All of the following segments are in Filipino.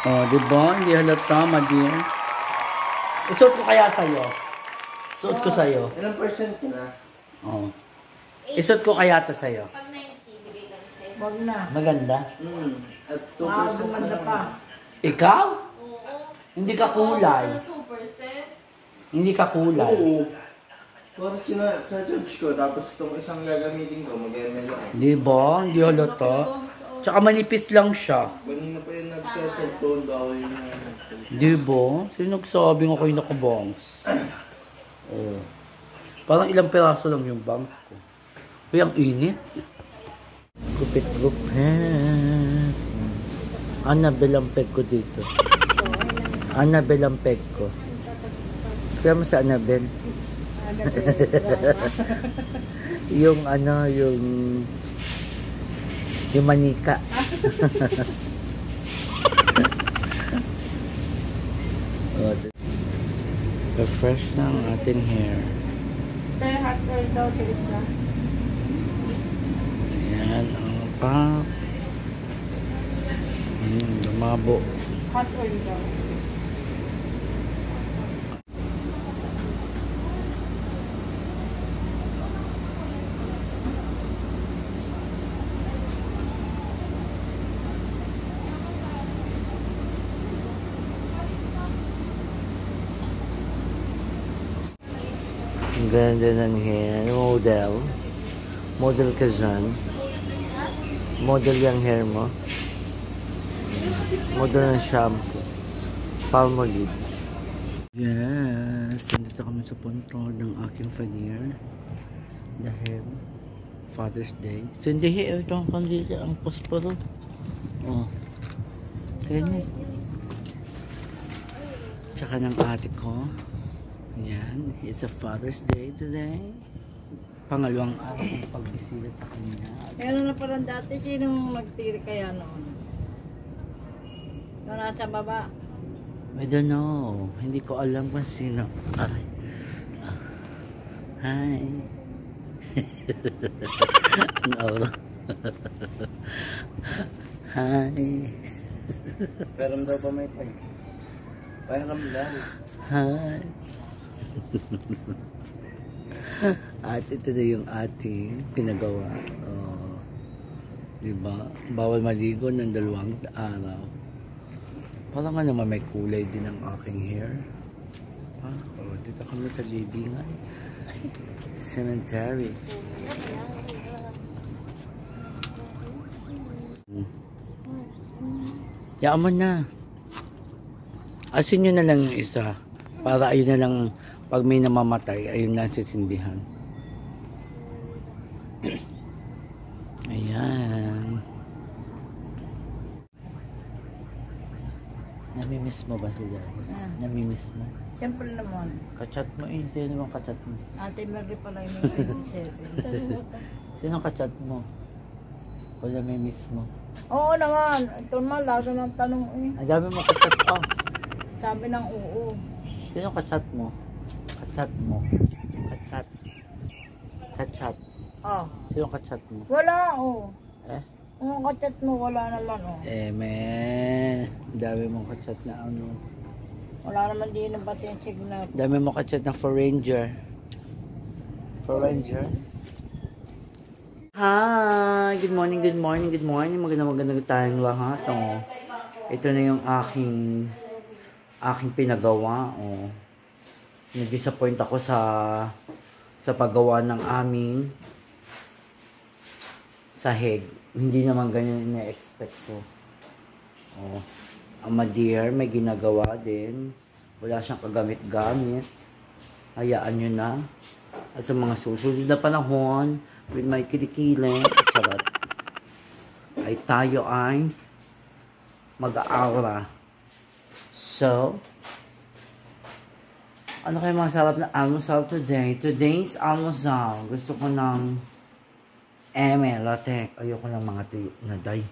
Oh, di ba? Hindi halata, my dear. Isuot ko kaya sa'yo. Suot ko sa'yo. Ilang percent ka na? Oh. Isuot ko kaya ito sa'yo. Pag 90, bigay kami sa'yo. Wag na. Maganda. At 2% Wow, ka gumanda na. pa. Ikaw? Oo. Hindi ka kulay. Oo, 2%. Hindi ka kulay. Oo. Parang charge ko, tapos itong isang gagamitin ko, mag-ML ako. Di ba? Hindi halata. Tsaka manipis lang siya. Kanina pa yung nagsa-cellphone, bawal yung nagsa-cellphone. Di ba? Sino nagsabi nga kayo nakabongs? Oh. Parang ilang peraso lang yung bangs ko. Uy, ang init. Gupit-gupit. Annabelle ang peg ko dito. Annabelle ang peg ko. Kaya mo sa Annabelle? Yung ano, yung manika. Refresh ng ating hair. Kaya hot oil daw, Teresa. Ayan, ang pa. Lumabo. Hot oil daw. Ang ganda ng hair. Model. Model ka dyan. Model yung hair mo. Model ng shampoo. Palmolive. Yes! Nandito kami sa punto ng aking veneer. Dahil Father's Day. So hindi hair ito ang kandila. Ang posporo. Oh. Kaya tsaka ng ate ko. Yan, it's a Father's Day today. Pangalawang araw ng pagbisita sa kanya. Meron na parang dati, sinong nagtiri kaya noon? Yung nasa baba. I don't know. Hindi ko alam kung sino. Aray. Hi. Ang aura. Hi. Pero daw pa may pay. Pahiram lang. Hi. At ito na yung ating pinagawa. Oh, diba? Bawal maligo ng 2 araw. Parang nga naman may kulay din ang aking hair. Oh, dito kami sa libingan. Cemetery. Yaan mo na. Asin nyo na lang yung isa. Para ayun na lang, pag may namamatay, ayun lang sisindihan. Ayan. Namimiss mo ba sila? Namimiss mo? Siyempre naman. Kachat mo eh. Sino naman kachat mo? Ate Mary pala yung 27. Sino kachat mo? O namimiss mo? Oo naman. Ito naman, lasa ng tanong eh. Ang dami mo kachat pa. Sabi ng oo. Sino kachat mo? Kachat mo. Kachat. Kachat. Ah. Sino kachat mo? Wala oh. Eh? Ang kachat mo, wala naman oh. Men. Dami mong kachat na ano. Wala naman din ang pati yung signal. Dami mong kachat na for Ranger. For Ranger. Hi! Good morning, good morning, good morning. Magandang tayong lahat. Oh. Ito na yung aking pinagawa. Oh. Na-disappoint ako sa paggawa ng aming sahig. Hindi naman ganyan na-expect ko. Oh. Ang ma-dear, may ginagawa din. Wala siyang kagamit-gamit. Hayaan nyo na. At sa mga susunod na panahon, with my kilikili, charot, ay tayo ay mag-aura. So, ano kayo mga sarap na almusal today? Today's almusal, gusto ko ng latek. Ayoko ng mga tuyo na day.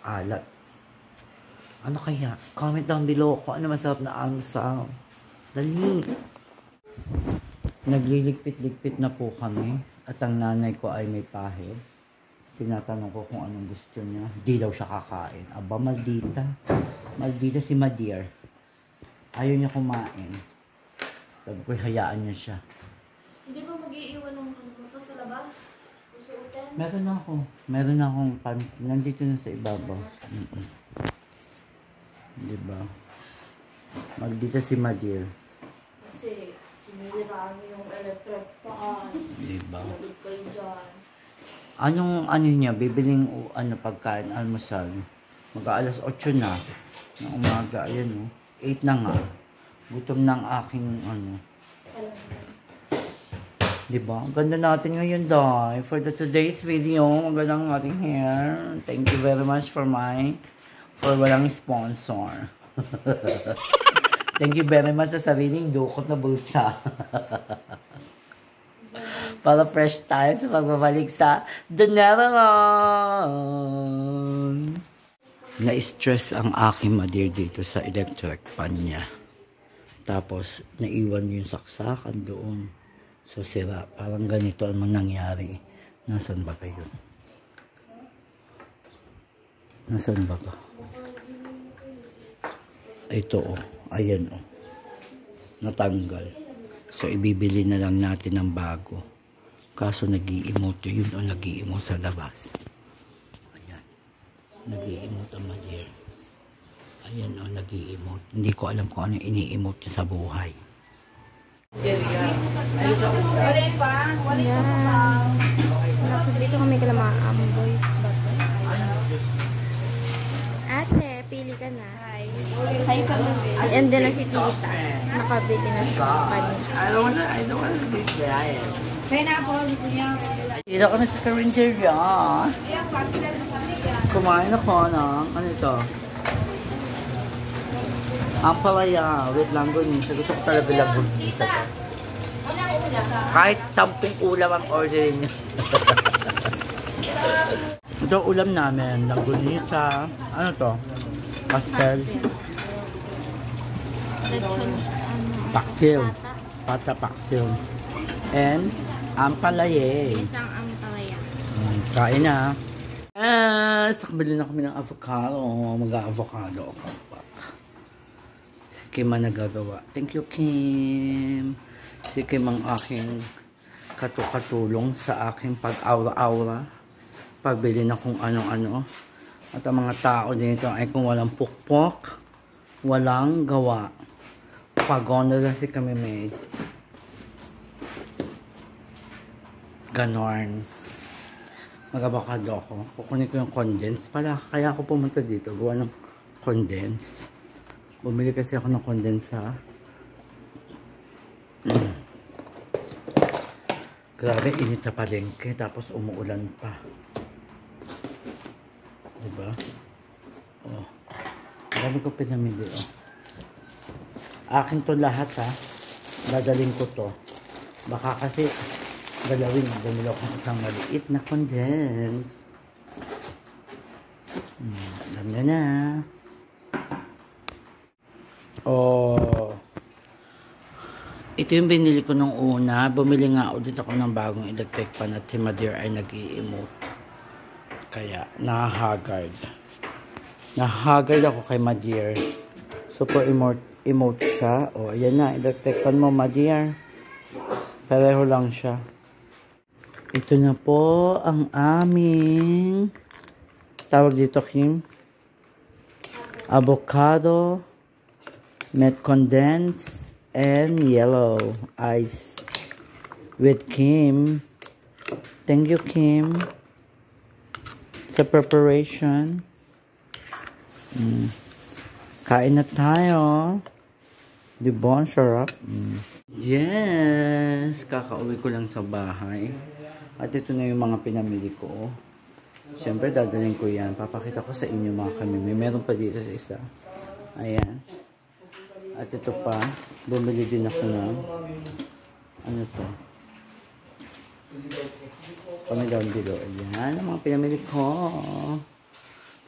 Alat. Ano kaya? Comment down below kung ano masarap na almusal. Dali. Nagliligpit-ligpit na po kami. At ang nanay ko ay may pahid. Tinatanong ko kung anong gusto niya. Di daw siya kakain. Aba, maldita. Maldita si Madir. Ayaw niya kumain. Sabi ko, hayaan niya siya. Hindi ba mag-iiwan ng ano pa sa labas? Susuotin? Meron akong panty. Nandito na sa ibabaw. Diba? Maldita si Madir. Kasi siniraan niyo yung electric fan. Diba? Lagot kayo dyan. Anong ano niya? Bibiling pagkain, almusal. Mag-aalas 8 na. Ng umaga. Ayan 8 na nga. Gutom ng aking Diba? Ang ganda natin ngayon, Day. For today's video, ang ganda ng ating hair. Thank you very much for walang sponsor. Thank you very much sa sariling dukot na bulsa. Para fresh tayo sa pagbabalik sa Donaron. Na-stress ang aking Madir dito sa electric fan niya. Tapos, naiwan yung saksakan doon. So, sira. Parang ganito ang nangyari. Nasaan ba kayo? Nasaan ba ba? Ito Ayan natanggal. So, ibibili na lang natin ng bago. Kaso, nag-i-emote yun nag-i-emote sa labas. Ayan. Nag-i-emote ang Madir. Ayan nag-i-emote. Hindi ko alam kung ano ini-emote niya sa buhay. Dito kami kala maaamboy. Ate, pili ka na. Hi ka mo. And then na si Tita. Nakabili na siya. I don't wanna be dry. Pineapple, gusto niya. Dito ka na sa karinderya. Kumain ako ng ano ito? Ang palaya. Wait lang gunin. Gusto ko talaga lagunin. Kahit 10 ulam ang orderin niya. Ito ulam namin. Langgunisa. Ano to? Pastel. Paksil. Pata paksil. And ampalaye. Isang ampalaya. Kain na. Sakabili na kami ng avocado. Mag-avocado ako. Si Kim ang nagagawa. Thank you, Kim. Si Kim ang aking katulong sa aking pag-aura-aura. Pagbili na kung ano-ano. At ang mga tao dito ay kung walang pukpok, walang gawa. Pagona lang si kami may. Ganon. Mag-avocado ako. Kukunin ko yung condense pala. Kaya ako pumunta dito. Gawa ng condense. Bumili kasi ako ng condense ha. Grabe, init sa palengke. Tapos umuulan pa. Diba? Marami ko pinamili Akin to lahat ha. Dadaling ko to. Baka kasi galawin. Bumili ako ng isang maliit na condense. Alam nyo na. Ito yung binili ko nung una. Bumili nga ulit ako ng bagong electric pan at si Madir ay nag-i-emote. Kaya, nahagard. Nahagard ako kay Madir. Super emote siya. Ayan na. Electric pan mo, Madir. Pareho lang siya. Ito na po ang aming tawag dito, Kim. Avocado, met condense, and yellow ice with Kim. Thank you, Kim, sa preparation. Kain na tayo. Diba? Ang sarap. Yes! Kakauwi ko lang sa bahay. At ito na yung mga pinamili ko. Siyempre, dadalhin ko yan. Papakita ko sa inyo mga kamimi. Meron pa dito sa isa. Ayan. At ito pa. Bumili din ako ng ano to? Comment down below. Ayan. Ang mga pinamili ko.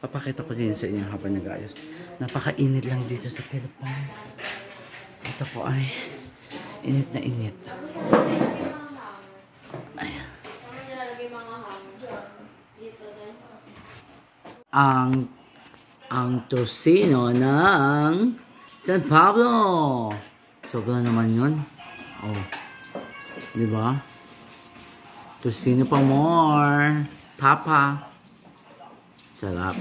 Papakita ko din sa inyo habang nag-ayos. Napakainit lang dito sa Philippines. Ito ko ay init na init. Ayan. Saan nilalagay mga ham? Dito. ang tocino ng San Pablo. Sobra naman yun. Oh. Diba? Tocino pa more. Tapa. Sarap.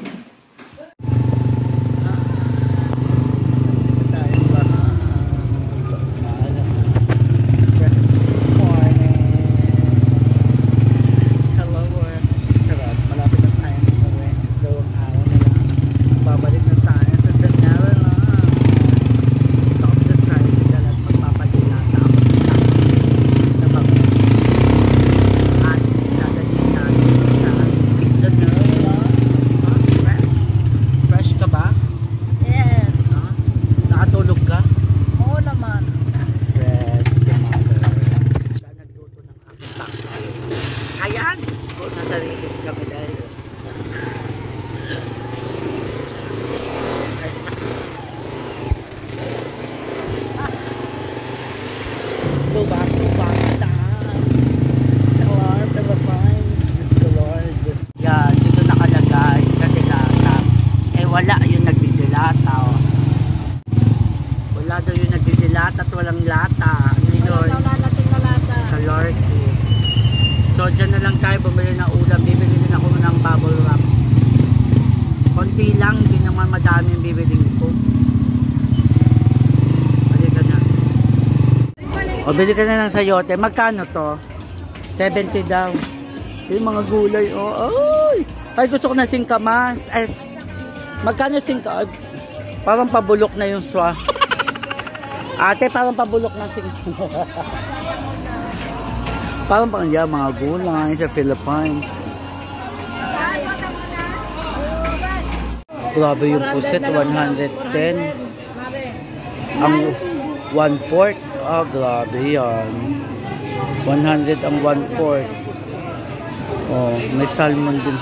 So back to Lord, the fines. Diyos ko Lord. Yan, dito nakalagay sa dilata. Eh wala yung nagdidilata. Oh. Wala daw yung nagdidilata at walang lata. Ano yun? Sa Lord. So dyan na lang tayo bumili ng ulam. Bibili din ako ng bubble wrap. Konti lang, hindi naman madami yung bibiling ko. O, bili ka na ng sayote. Magkano to? 70 daw. Yung mga gulay. Oh, ay! Ay, gusto ko na singkamas. Ay, magkano singkamas? Parang pabulok na yung swa. Ate, parang pabulok na singkamas. Parang pang yan, mga gulay sa Philippines. Grabe yung puset, 110. Ang 1/4. Ah, grabe yan. 100 ang 1/4. Oh, may salmon din.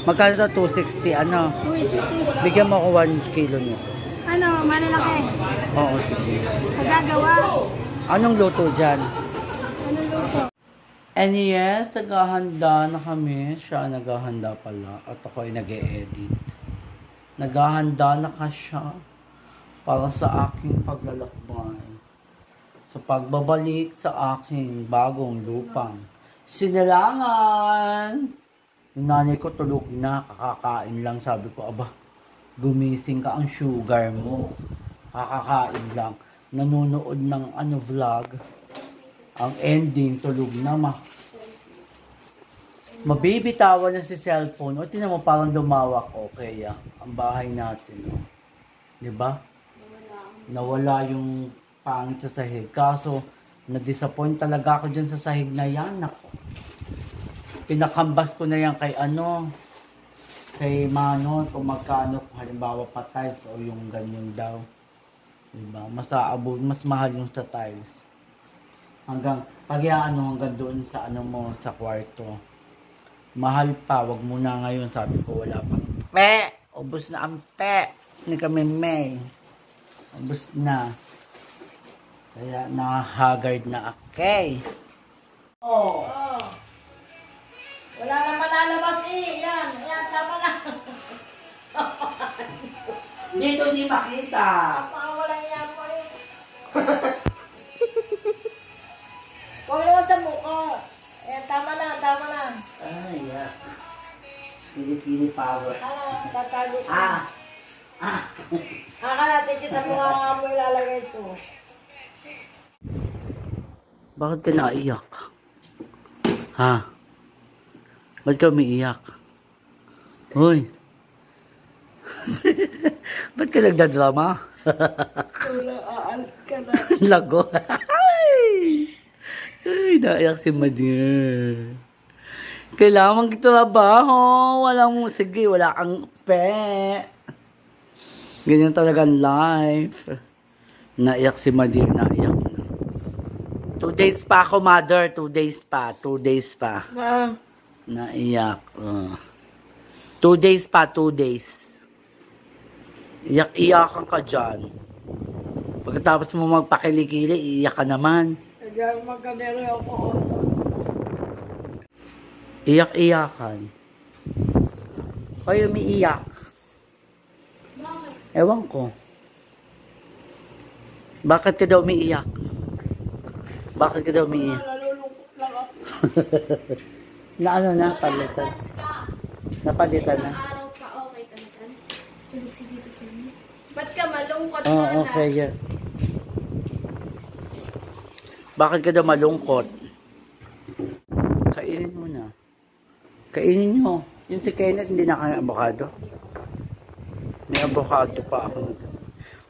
Magkano sa 260? Ano? Bigyan mo ako 1 kilo niya. Ano, malalaki? Oo, sige. Pagagawa. Anong luto dyan? Anong luto? And yes, naghahanda na kami. Siya naghahanda pala. At ako ay nag-e-edit. Naghahanda na ka siya para sa aking paglalakbay. Sa pagbabalik sa aking bagong lupang Sinilangan. Yung nanay ko tulog na, kakakain lang. Sabi ko, aba, gumising ka, ang sugar mo. Kakakain lang. Nanonood ng vlog. Ang ending, tulog na, mabibitawan na si cellphone. O, tinan mo, parang lumawak. Okay, ang bahay natin. Oh. Diba? Nawala yung pangit sa sahig. Kaso, na-disappoint talaga ako dyan sa sahig na yan. Ako. Pinakambas ko na yan kay kay Manot, kung magkano, kung halimbawa pa tiles o yung ganyan daw. Diba? Mas mahal yung sa tiles. Hanggang, hanggang doon sa sa kwarto. Mahal pa, wag muna ngayon. Sabi ko, wala pang ubos na ang ni kami May. Ubos na. Kaya na-haggard na akay. Oh. Wala naman lalabas Yan, tama na. Dito di makita. Wala niya po Huwag naman sa mukha. Tama na. Ay, Pili-pili power. Tatago ko. Natin kita mukha mo ilalagay ko. Bakit ka naiyak? Ha? Ba't ka umiiyak? Hoy! Ba't ka nagdadrama? Aalit ka na. Lago. Ay, naiyak si Madir. Kailangan trabaho. Sige, wala kang Ganyan talaga ang life. Naiyak si Madir, naiyak na. 2 days pa ako, mother. 2 days pa. Naiyak. 2 days pa, 2 days. Iyak-iyakan ka dyan. Pagkatapos mo magpakilikili, iyak ka naman. Kaya magkadere ako. Iyak-iyakan. Hoy, umiiyak. Ewan ko. Bakit ka daw umiiyak? Bakit ka daw umiiyak? Nalulungkot lang ako. Na ano na, palitan. Napalitan na. Araw ka, okay ka na. Tulog si dito sa inyo. Ba't ka malungkot Oo, na? okay yan. Bakit ka daw malungkot? Kainin mo na. Kainin nyo. Yung si Kenneth, hindi na kaya avocado. May avocado pa ako.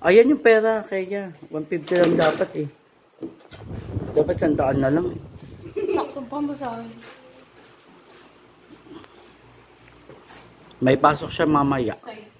Ayan yung pera, kaya 150 lang dapat eh. Dapat 100 na lang. Sakto pa mo sa akin. May pasok siya mamaya. Sa'yo.